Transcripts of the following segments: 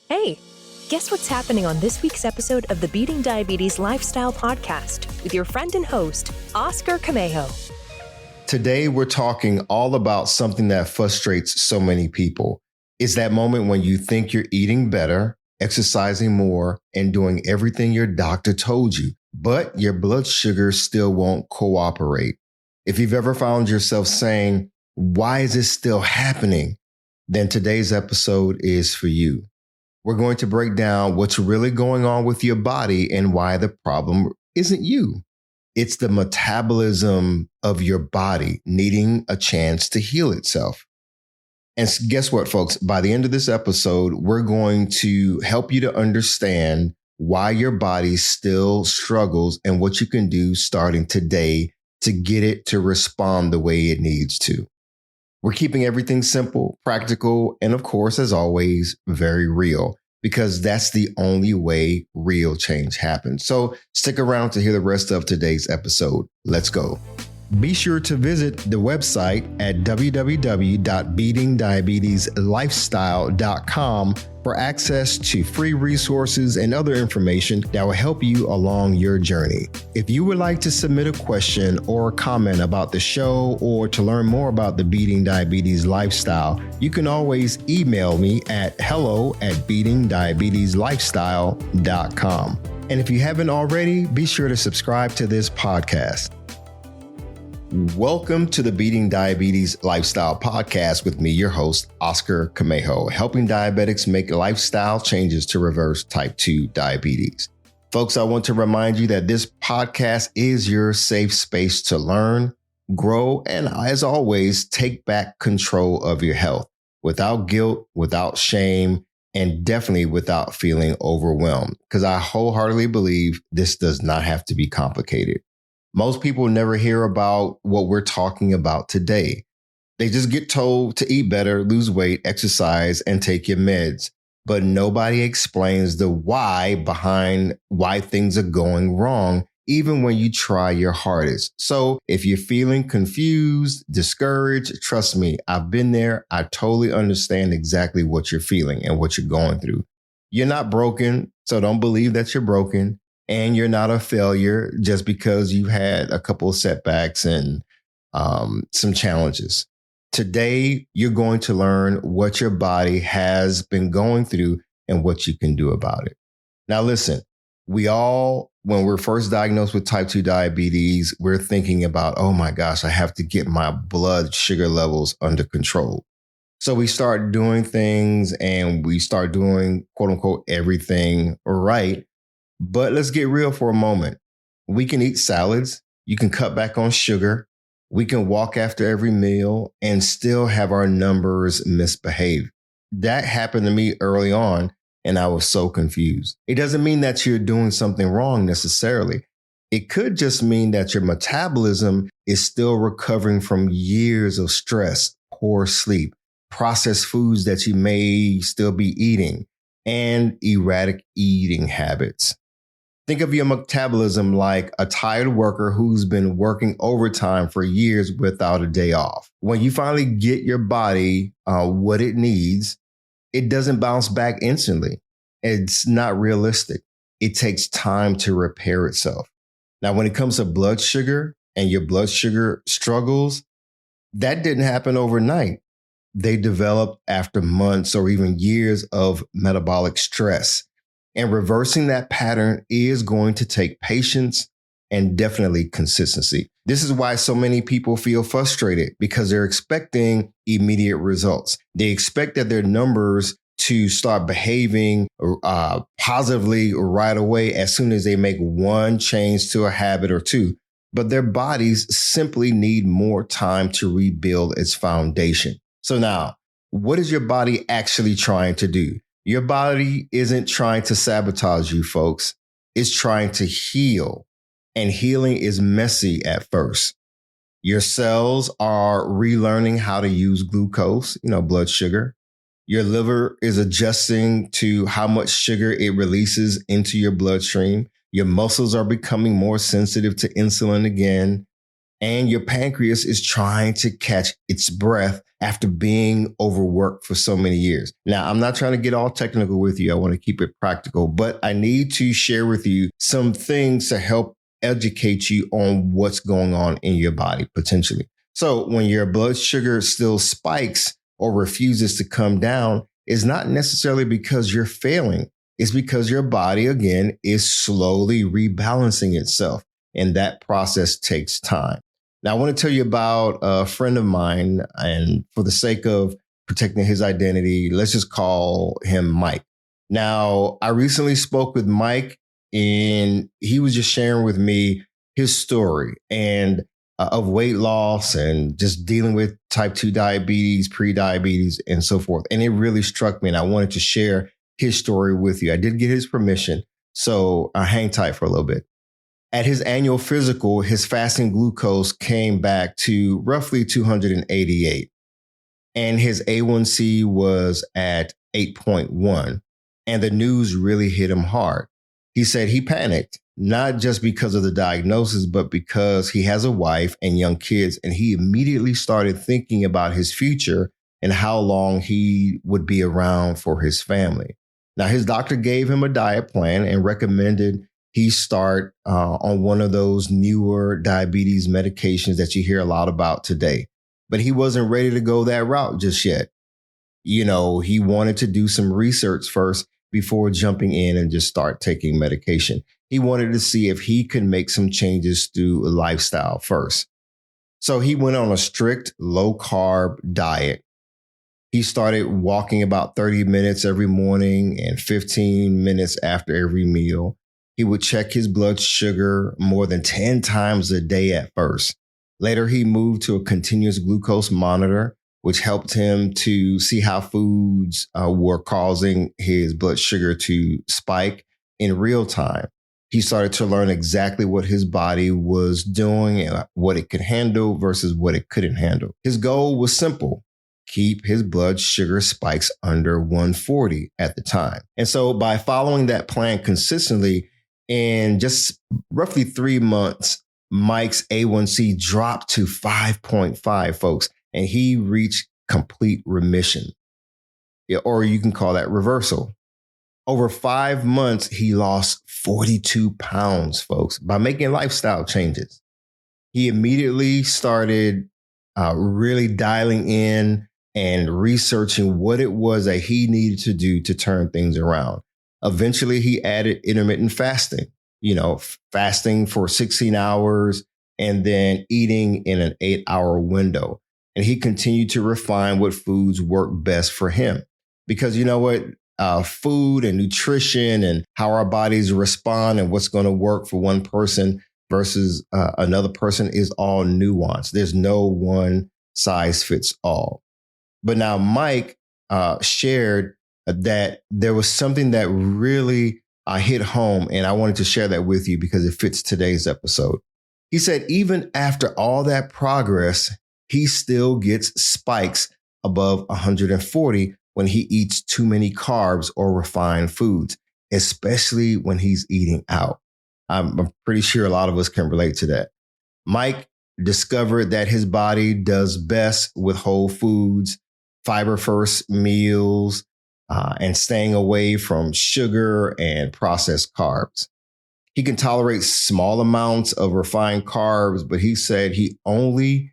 Hey, guess what's happening on this week's episode of the Beating Diabetes Lifestyle Podcast with your friend and host, Oscar Camejo. Today, we're talking all about something that frustrates so many people. It's that moment when you think you're eating better, exercising more, and doing everything your doctor told you, but your blood sugar still won't cooperate. If you've ever found yourself saying, "Why is this still happening?" then today's episode is for you. We're going to break down what's really going on with your body and why the problem isn't you. It's the metabolism of your body needing a chance to heal itself. And guess what, folks? By the end of this episode, we're going to help you to understand why your body still struggles and what you can do starting today to get it to respond the way it needs to. We're keeping everything simple, practical, and of course, as always, very real, because that's the only way real change happens. So stick around to hear the rest of today's episode. Let's go. Be sure to visit the website at www.beatingdiabetieslifestyle.com for access to free resources and other information that will help you along your journey. If you would like to submit a question or a comment about the show or to learn more about the Beating Diabetes Lifestyle, you can always email me at hello@beatingdiabetieslifestyle.com. And if you haven't already, be sure to subscribe to this podcast. Welcome to the Beating Diabetes Lifestyle Podcast with me, your host, Oscar Camejo, helping diabetics make lifestyle changes to reverse type 2 diabetes. Folks, I want to remind you that this podcast is your safe space to learn, grow, and as always, take back control of your health without guilt, without shame, and definitely without feeling overwhelmed, because I wholeheartedly believe this does not have to be complicated. Most people never hear about what we're talking about today. They just get told to eat better, lose weight, exercise, and take your meds. But nobody explains the why behind why things are going wrong, even when you try your hardest. So if you're feeling confused, discouraged, trust me, I've been there. I totally understand exactly what you're feeling and what you're going through. You're not broken, so don't believe that you're broken. And you're not a failure just because you had a couple of setbacks and some challenges. Today, you're going to learn what your body has been going through and what you can do about it. Now, listen, we all, when we're first diagnosed with type 2 diabetes, we're thinking about, oh my gosh, I have to get my blood sugar levels under control. So we start doing things and we start doing, quote unquote, everything right. But let's get real for a moment. We can eat salads. You can cut back on sugar. We can walk after every meal and still have our numbers misbehave. That happened to me early on, and I was so confused. It doesn't mean that you're doing something wrong necessarily. It could just mean that your metabolism is still recovering from years of stress, poor sleep, processed foods that you may still be eating, and erratic eating habits. Think of your metabolism like a tired worker who's been working overtime for years without a day off. When you finally get your body what it needs, it doesn't bounce back instantly. It's not realistic. It takes time to repair itself. Now, when it comes to blood sugar and your blood sugar struggles, that didn't happen overnight. They developed after months or even years of metabolic stress. And reversing that pattern is going to take patience and definitely consistency. This is why so many people feel frustrated, because they're expecting immediate results. They expect that their numbers to start behaving positively right away as soon as they make one change to a habit or two. But their bodies simply need more time to rebuild its foundation. So now, what is your body actually trying to do? Your body isn't trying to sabotage you, folks. It's trying to heal. And healing is messy at first. Your cells are relearning how to use glucose, blood sugar. Your liver is adjusting to how much sugar it releases into your bloodstream. Your muscles are becoming more sensitive to insulin again. and your pancreas is trying to catch its breath after being overworked for so many years. Now, I'm not trying to get all technical with you. I want to keep it practical, but I need to share with you some things to help educate you on what's going on in your body potentially. So when your blood sugar still spikes or refuses to come down, it's not necessarily because you're failing. It's because your body, again, is slowly rebalancing itself. And that process takes time. Now, I want to tell you about a friend of mine, and for the sake of protecting his identity, let's just call him Mike. Now, I recently spoke with Mike, and he was just sharing with me his story and of weight loss and just dealing with type 2 diabetes, pre-diabetes, and so forth. And it really struck me, and I wanted to share his story with you. I did get his permission, so hang tight for a little bit. At his annual physical, his fasting glucose came back to roughly 288, and his A1C was at 8.1, and the news really hit him hard. He said he panicked, not just because of the diagnosis, but because he has a wife and young kids, and he immediately started thinking about his future and how long he would be around for his family. Now, his doctor gave him a diet plan and recommended he start on one of those newer diabetes medications that you hear a lot about today. But he wasn't ready to go that route just yet. You know, he wanted to do some research first before jumping in and just start taking medication. He wanted to see if he could make some changes through a lifestyle first. So he went on a strict low carb diet. He started walking about 30 minutes every morning and 15 minutes after every meal. He would check his blood sugar more than 10 times a day at first. Later, he moved to a continuous glucose monitor, which helped him to see how foods were causing his blood sugar to spike in real time. He started to learn exactly what his body was doing and what it could handle versus what it couldn't handle. His goal was simple: keep his blood sugar spikes under 140 at the time. And so by following that plan consistently, in just roughly 3 months, Mike's A1C dropped to 5.5, folks, and he reached complete remission. Yeah, or you can call that reversal. Over 5 months, he lost 42 pounds, folks, by making lifestyle changes. He immediately started really dialing in and researching what it was that he needed to do to turn things around. Eventually, he added intermittent fasting, fasting for 16 hours and then eating in an 8-hour window. And he continued to refine what foods work best for him. Because you know what? Food and nutrition and how our bodies respond and what's going to work for one person versus another person is all nuanced. There's no one size fits all. But now Mike shared that there was something that really hit home, and I wanted to share that with you because it fits today's episode. He said even after all that progress, he still gets spikes above 140 when he eats too many carbs or refined foods, especially when he's eating out. I'm pretty sure a lot of us can relate to that. Mike discovered that his body does best with whole foods, fiber first meals, and staying away from sugar and processed carbs. He can tolerate small amounts of refined carbs, but he said he only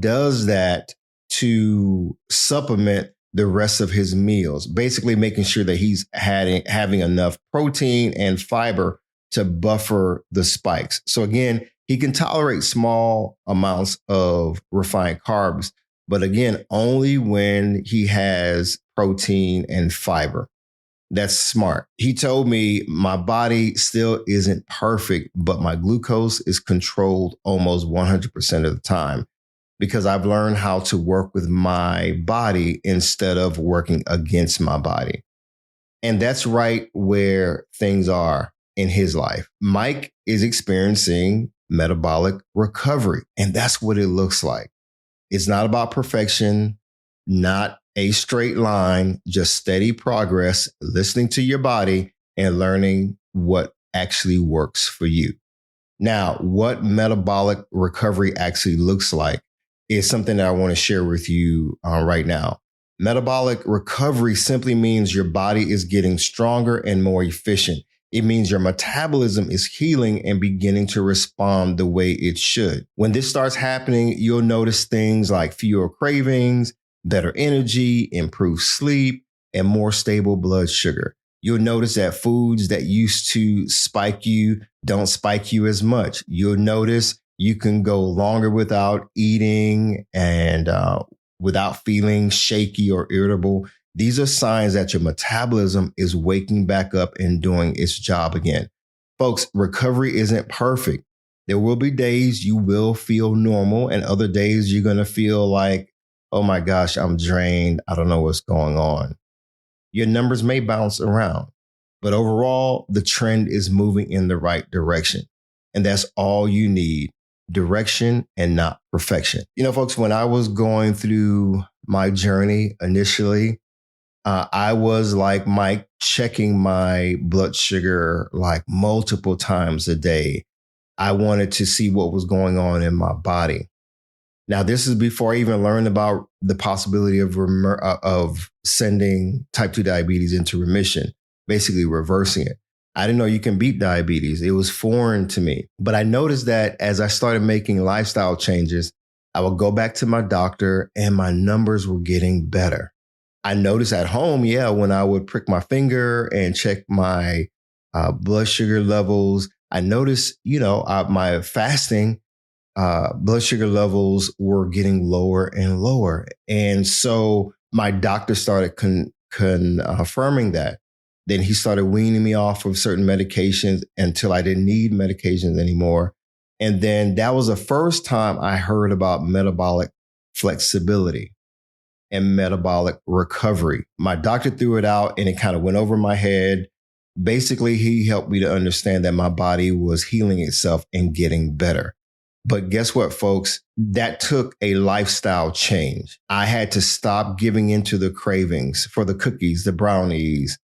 does that to supplement the rest of his meals, basically making sure that he's having enough protein and fiber to buffer the spikes. So again, he can tolerate small amounts of refined carbs, but again, only when he has protein and fiber. That's smart. He told me my body still isn't perfect, but my glucose is controlled almost 100% of the time because I've learned how to work with my body instead of working against my body. And that's right where things are in his life. Mike is experiencing metabolic recovery, and that's what it looks like. It's not about perfection, not a straight line, just steady progress, listening to your body and learning what actually works for you. Now, what metabolic recovery actually looks like is something that I want to share with you right now. Metabolic recovery simply means your body is getting stronger and more efficient. It means your metabolism is healing and beginning to respond the way it should. When this starts happening, you'll notice things like fewer cravings, better energy, improved sleep, and more stable blood sugar. You'll notice that foods that used to spike you don't spike you as much. You'll notice you can go longer without eating and without feeling shaky or irritable. These are signs that your metabolism is waking back up and doing its job again. Folks, recovery isn't perfect. There will be days you will feel normal and other days you're going to feel like, oh my gosh, I'm drained. I don't know what's going on. Your numbers may bounce around, but overall, the trend is moving in the right direction. And that's all you need, direction and not perfection. You know, folks, when I was going through my journey initially, I was like Mike, checking my blood sugar like multiple times a day. I wanted to see what was going on in my body. Now, this is before I even learned about the possibility of sending type 2 diabetes into remission, basically reversing it. I didn't know you can beat diabetes. It was foreign to me. But I noticed that as I started making lifestyle changes, I would go back to my doctor and my numbers were getting better. I noticed at home, when I would prick my finger and check my blood sugar levels, I noticed, my fasting blood sugar levels were getting lower and lower. And so my doctor started confirming that. Then he started weaning me off of certain medications until I didn't need medications anymore. And then that was the first time I heard about metabolic flexibility and metabolic recovery. My doctor threw it out and it kind of went over my head. Basically, he helped me to understand that my body was healing itself and getting better. But guess what, folks? That took a lifestyle change. I had to stop giving into the cravings for the cookies, the brownies,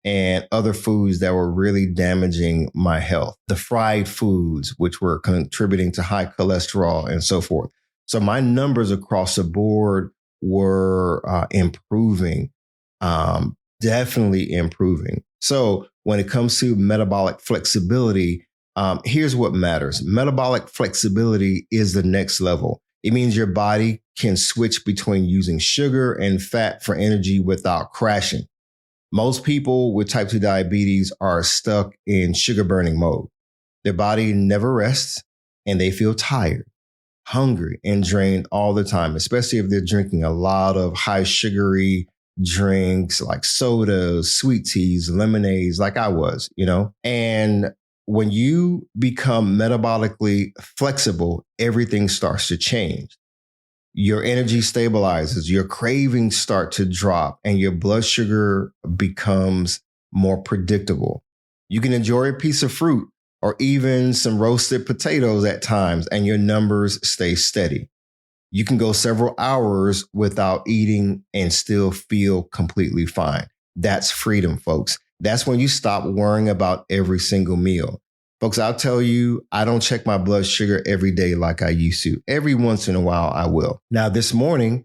and other foods that were really damaging my health. The fried foods, which were contributing to high cholesterol and so forth. So my numbers across the board were improving, definitely improving. So when it comes to metabolic flexibility, here's what matters. Metabolic flexibility is the next level. It means your body can switch between using sugar and fat for energy without crashing. Most people with type 2 diabetes are stuck in sugar burning mode. Their body never rests and they feel tired, hungry, and drained all the time, especially if they're drinking a lot of high sugary drinks like sodas, sweet teas, lemonades, like I was, And when you become metabolically flexible, everything starts to change. Your energy stabilizes, your cravings start to drop, and your blood sugar becomes more predictable. You can enjoy a piece of fruit or even some roasted potatoes at times, and your numbers stay steady. You can go several hours without eating and still feel completely fine. That's freedom, folks. That's when you stop worrying about every single meal. Folks, I'll tell you, I don't check my blood sugar every day like I used to. Every once in a while, I will. Now, this morning,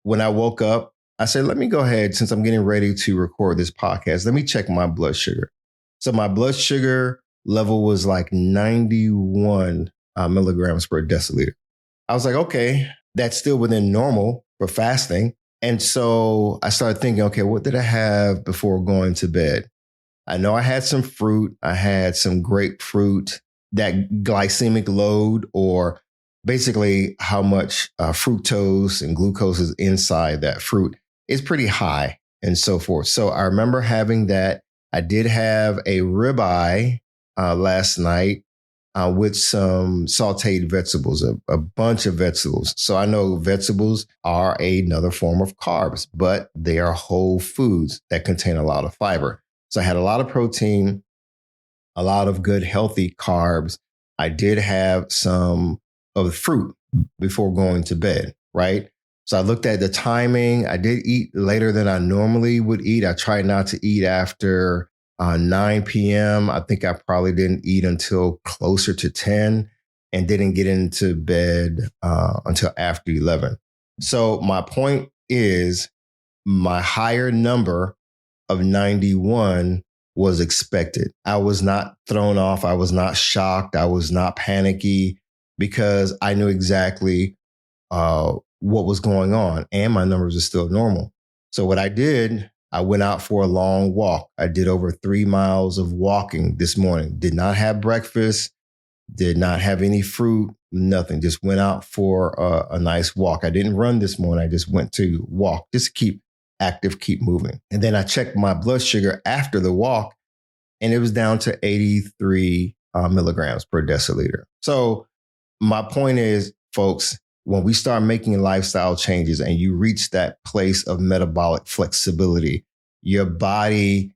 when I woke up, I said, let me go ahead, since I'm getting ready to record this podcast, let me check my blood sugar. So my blood sugar level was like 91 milligrams per deciliter. I was like, okay, that's still within normal for fasting. And so I started thinking, okay, what did I have before going to bed? I know I had some fruit. I had some grapefruit. That glycemic load, or basically how much fructose and glucose is inside that fruit, is pretty high and so forth. So I remember having that. I did have a ribeye last night with some sauteed vegetables, a bunch of vegetables. So I know vegetables are another form of carbs, but they are whole foods that contain a lot of fiber. So I had a lot of protein, a lot of good, healthy carbs. I did have some of the fruit before going to bed, right? So I looked at the timing. I did eat later than I normally would eat. I tried not to eat after 9 p.m. I think I probably didn't eat until closer to 10 and didn't get into bed until after 11. So my point is my higher number of 91 was expected. I was not thrown off. I was not shocked. I was not panicky because I knew exactly what was going on and my numbers are still normal. So what I did, I went out for a long walk. I did over 3 miles of walking this morning. Did not have breakfast, did not have any fruit, nothing. Just went out for a nice walk. I didn't run this morning. I just went to walk, just keep active, keep moving. And then I checked my blood sugar after the walk and it was down to 83 milligrams per deciliter. So my point is, folks, when we start making lifestyle changes and you reach that place of metabolic flexibility, your body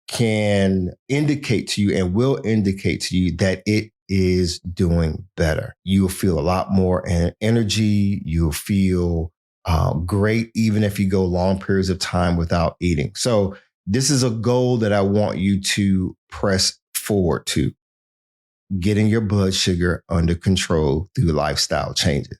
can indicate to you and will indicate to you that it is doing better. You'll feel a lot more energy. You'll feel great, even if you go long periods of time without eating. So this is a goal that I want you to press forward to, getting your blood sugar under control through lifestyle changes.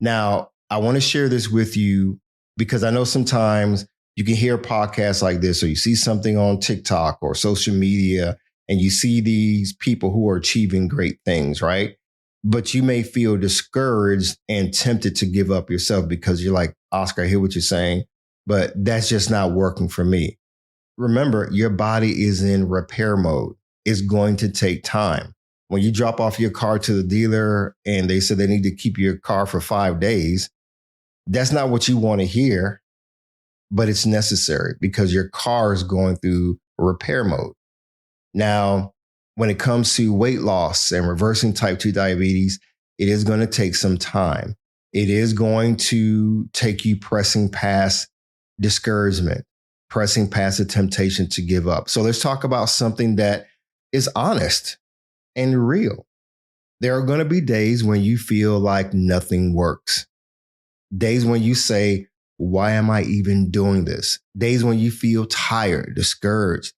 Now, I want to share this with you because I know sometimes you can hear podcasts like this or you see something on TikTok or social media and you see these people who are achieving great things, right? But you may feel discouraged and tempted to give up yourself because you're like, Oscar, I hear what you're saying, but that's just not working for me. Remember, your body is in repair mode. It's going to take time. When you drop off your car to the dealer and they said they need to keep your car for 5 days, that's not what you want to hear, but it's necessary because your car is going through repair mode. Now, when it comes to weight loss and reversing type 2 diabetes, it is going to take some time. It is going to take you pressing past discouragement, pressing past the temptation to give up. So let's talk about something that is honest and real. There are going to be days when you feel like nothing works. Days when you say, why am I even doing this? Days when you feel tired, discouraged,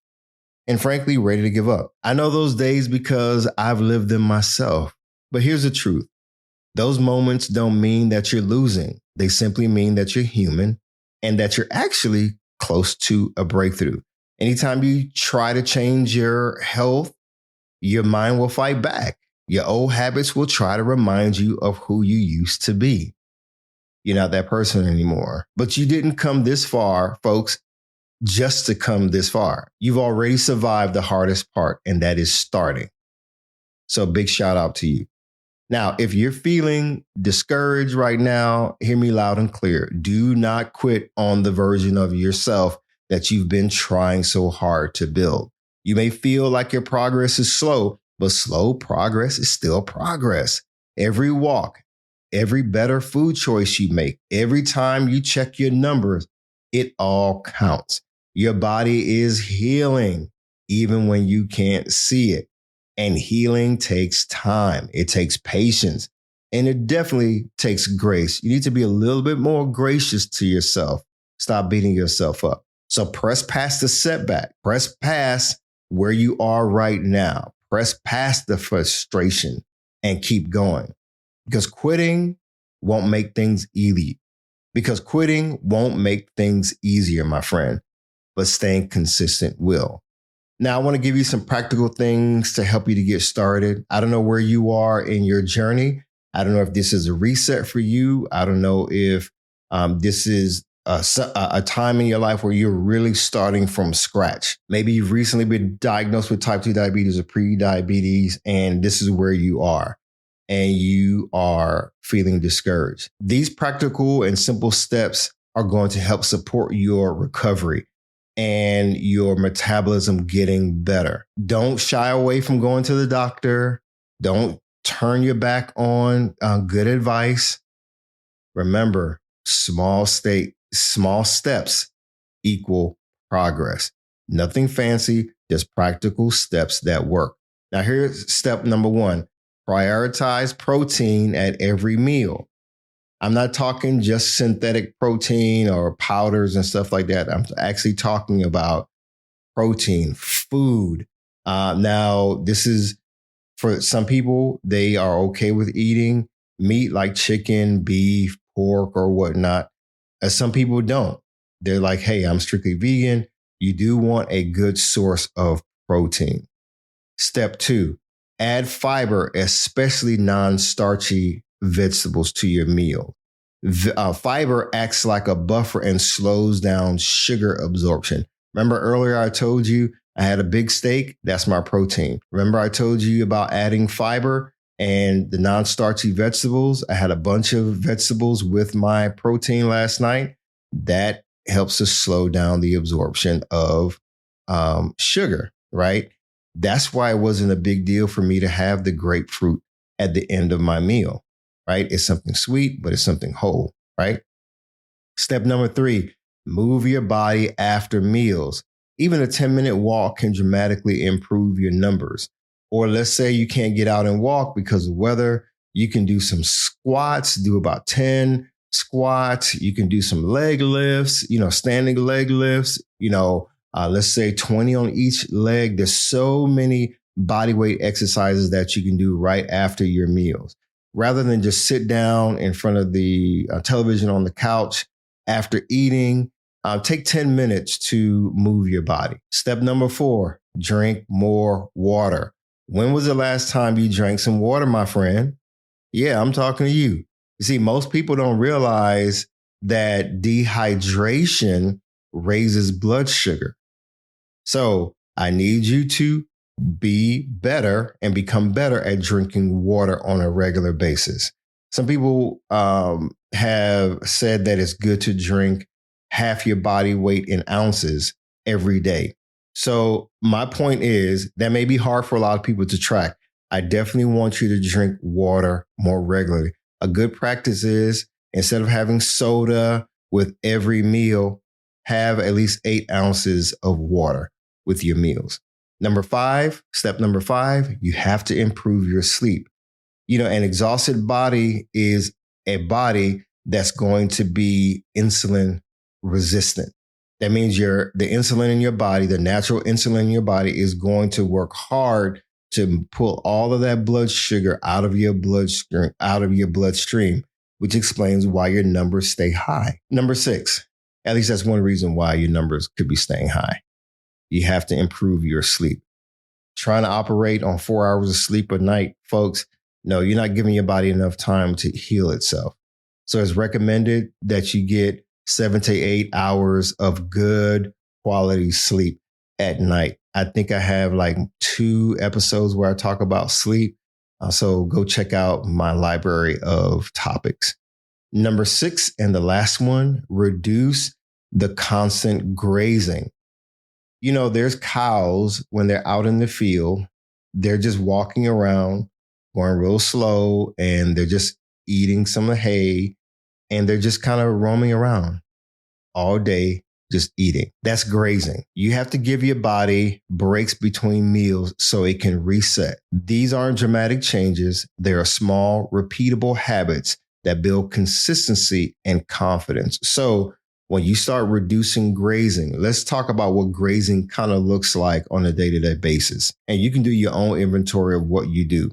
and frankly, ready to give up. I know those days because I've lived them myself. But here's the truth. Those moments don't mean that you're losing. They simply mean that you're human and that you're actually close to a breakthrough. Anytime you try to change your health, your mind will fight back. Your old habits will try to remind you of who you used to be. You're not that person anymore. But you didn't come this far, folks, just to come this far. You've already survived the hardest part, and that is starting. So big shout out to you. Now, if you're feeling discouraged right now, hear me loud and clear. Do not quit on the version of yourself that you've been trying so hard to build. You may feel like your progress is slow, but slow progress is still progress. Every walk, every better food choice you make, every time you check your numbers, it all counts. Your body is healing, even when you can't see it. And healing takes time. It takes patience. And it definitely takes grace. You need to be a little bit more gracious to yourself. Stop beating yourself up. So press past the setback. Press past where you are right now. Press past the frustration and keep going. Because quitting won't make things easy. Because quitting won't make things easier, my friend. But staying consistent will. Now, I want to give you some practical things to help you to get started. I don't know where you are in your journey. I don't know if this is a reset for you. I don't know if this is a time in your life where you're really starting from scratch. Maybe you've recently been diagnosed with type 2 diabetes or pre-diabetes, and this is where you are, and you are feeling discouraged. These practical and simple steps are going to help support your recovery and your metabolism getting better. Don't shy away from going to the doctor. Don't turn your back on good advice. Remember, small steps equal progress. Nothing fancy, just practical steps that work. Now, here's step number 1. Prioritize protein at every meal. I'm not talking just synthetic protein or powders and stuff like that. I'm actually talking about protein, food. Now, this is for some people, they are okay with eating meat like chicken, beef, pork, or whatnot. As some people don't. They're like, hey, I'm strictly vegan. You do want a good source of protein. Step 2, add fiber, especially non-starchy vegetables to your meal. Fiber acts like a buffer and slows down sugar absorption. Remember earlier I told you I had a big steak? That's my protein. Remember I told you about adding fiber and the non-starchy vegetables? I had a bunch of vegetables with my protein last night. That helps to slow down the absorption of sugar, right? That's why it wasn't a big deal for me to have the grapefruit at the end of my meal, right? It's something sweet, but it's something whole, right? Step number 3, move your body after meals. Even a 10-minute walk can dramatically improve your numbers. Or let's say you can't get out and walk because of weather. You can do some squats, do about 10 squats. You can do some leg lifts, standing leg lifts, let's say 20 on each leg. There's so many body weight exercises that you can do right after your meals. Rather than just sit down in front of the television on the couch after eating, take 10 minutes to move your body. Step number 4, drink more water. When was the last time you drank some water, my friend? Yeah, I'm talking to you. You see, most people don't realize that dehydration raises blood sugar. So I need you to be better and become better at drinking water on a regular basis. Some people have said that it's good to drink half your body weight in ounces every day. So my point is that may be hard for a lot of people to track. I definitely want you to drink water more regularly. A good practice is instead of having soda with every meal, have at least 8 ounces of water with your meals. Step number 5, you have to improve your sleep. An exhausted body is a body that's going to be insulin resistant. That means the insulin in your body, the natural insulin in your body is going to work hard to pull all of that blood sugar out of your bloodstream, which explains why your numbers stay high. Number 6, at least that's one reason why your numbers could be staying high. You have to improve your sleep. Trying to operate on 4 hours of sleep a night, folks, no, you're not giving your body enough time to heal itself. So it's recommended that you get 7 to 8 hours of good quality sleep at night. I think I have like 2 episodes where I talk about sleep. So go check out my library of topics. Number 6, and the last one, reduce the constant grazing. There's cows when they're out in the field, they're just walking around, going real slow, and they're just eating some hay, and they're just kind of roaming around all day, just eating. That's grazing. You have to give your body breaks between meals so it can reset. These aren't dramatic changes. They are small, repeatable habits that build consistency and confidence. So when you start reducing grazing, let's talk about what grazing kind of looks like on a day-to-day basis. And you can do your own inventory of what you do.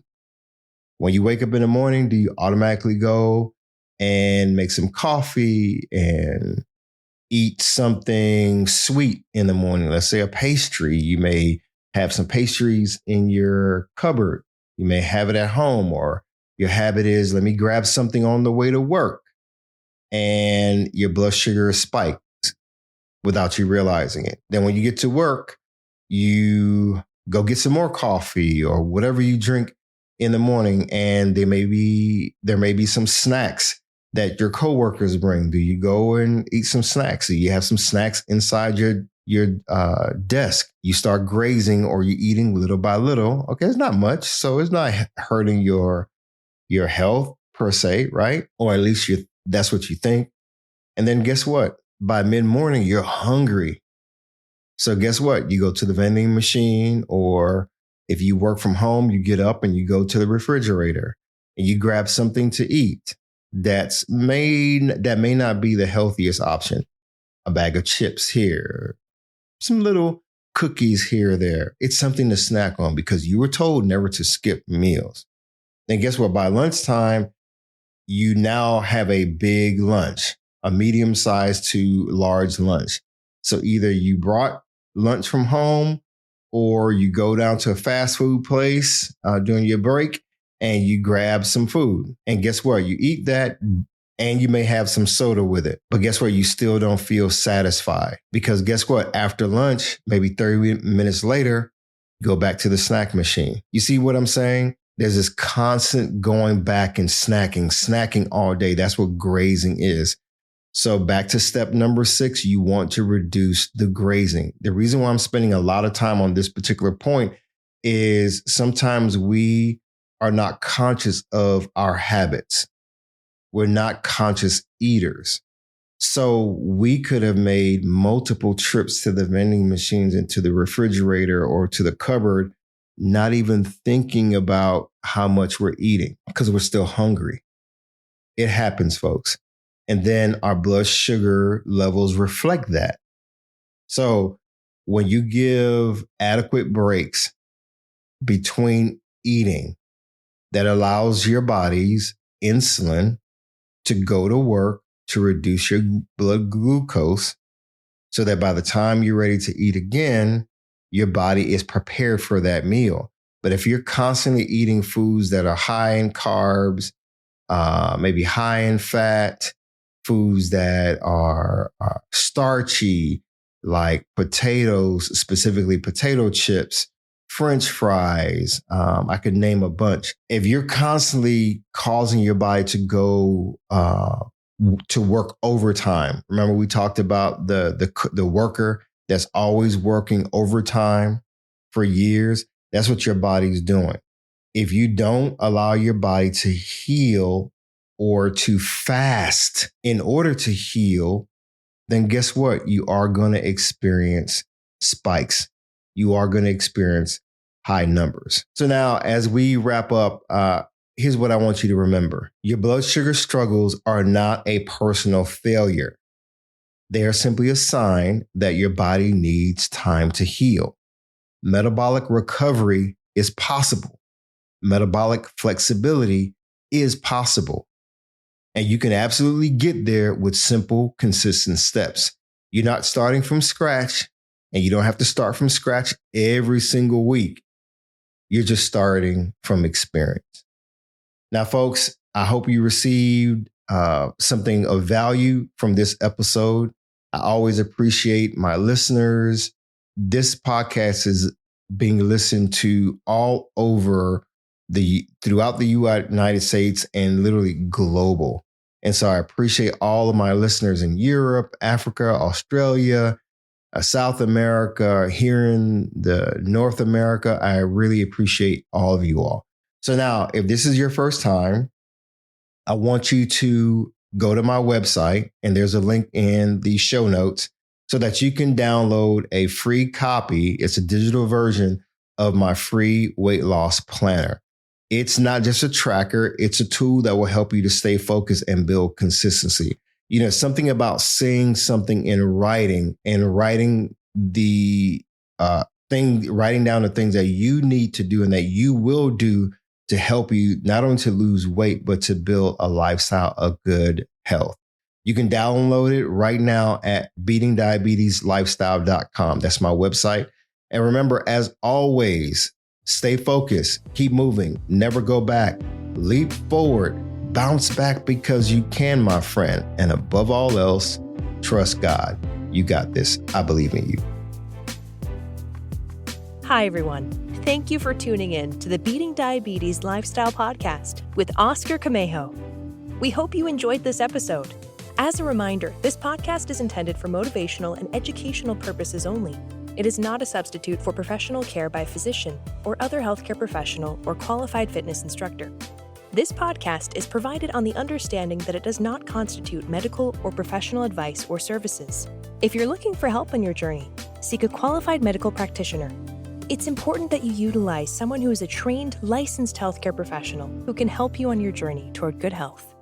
When you wake up in the morning, do you automatically go and make some coffee and eat something sweet in the morning? Let's say a pastry. You may have some pastries in your cupboard. You may have it at home, or your habit is, let me grab something on the way to work. And your blood sugar is spiked without you realizing it. Then when you get to work, you go get some more coffee or whatever you drink in the morning, and there may be some snacks that your coworkers bring. Do you go and eat some snacks? Do you have some snacks inside your desk? You start grazing, or you're eating little by little. Okay, it's not much, so it's not hurting your health per se, right? Or at least that's what you think. And then guess what? By mid-morning, you're hungry. So guess what? You go to the vending machine, or if you work from home, you get up and you go to the refrigerator and you grab something to eat. That may not be the healthiest option. A bag of chips here, some little cookies here or there. It's something to snack on because you were told never to skip meals. Then guess what? By lunchtime, you now have a big lunch, a medium-sized to large lunch. So either you brought lunch from home or you go down to a fast food place during your break and you grab some food. And guess what? You eat that and you may have some soda with it. But guess what? You still don't feel satisfied because guess what? After lunch, maybe 30 minutes later, go back to the snack machine. You see what I'm saying? There's this constant going back and snacking all day. That's what grazing is. So back to step number 6, you want to reduce the grazing. The reason why I'm spending a lot of time on this particular point is sometimes we are not conscious of our habits. We're not conscious eaters. So we could have made multiple trips to the vending machines and to the refrigerator or to the cupboard, not even thinking about how much we're eating because we're still hungry. It happens, folks. And then our blood sugar levels reflect that. So when you give adequate breaks between eating, that allows your body's insulin to go to work to reduce your blood glucose so that by the time you're ready to eat again, your body is prepared for that meal. But if you're constantly eating foods that are high in carbs, maybe high in fat, foods that are starchy, like potatoes, specifically potato chips, French fries, I could name a bunch. If you're constantly causing your body to go to work overtime, remember we talked about the worker that's always working overtime for years. That's what your body's doing. If you don't allow your body to heal or to fast in order to heal, then guess what? You are going to experience spikes. You are going to experience high numbers. So now as we wrap up, here's what I want you to remember. Your blood sugar struggles are not a personal failure. They are simply a sign that your body needs time to heal. Metabolic recovery is possible. Metabolic flexibility is possible. And you can absolutely get there with simple, consistent steps. You're not starting from scratch, and you don't have to start from scratch every single week. You're just starting from experience. Now, folks, I hope you received something of value from this episode. I always appreciate my listeners. This podcast is being listened to all over throughout the United States and literally global. And so I appreciate all of my listeners in Europe, Africa, Australia, South America, here in the North America. I really appreciate all of you all. So now, if this is your first time, I want you to go to my website, and there's a link in the show notes so that you can download a free copy. It's a digital version of my free weight loss planner. It's not just a tracker. It's a tool that will help you to stay focused and build consistency. You know, something about seeing something in writing and writing down the things that you need to do and that you will do to help you not only to lose weight, but to build a lifestyle of good health. You can download it right now at beatingdiabetieslifestyle.com. That's my website. And remember, as always, stay focused, keep moving, never go back, leap forward, bounce back because you can, my friend. And above all else, trust God. You got this. I believe in you. Hi, everyone. Thank you for tuning in to the Beating Diabetes Lifestyle Podcast with Oscar Camejo. We hope you enjoyed this episode. As a reminder, this podcast is intended for motivational and educational purposes only. It is not a substitute for professional care by a physician or other healthcare professional or qualified fitness instructor. This podcast is provided on the understanding that it does not constitute medical or professional advice or services. If you're looking for help on your journey, seek a qualified medical practitioner. It's important that you utilize someone who is a trained, licensed healthcare professional who can help you on your journey toward good health.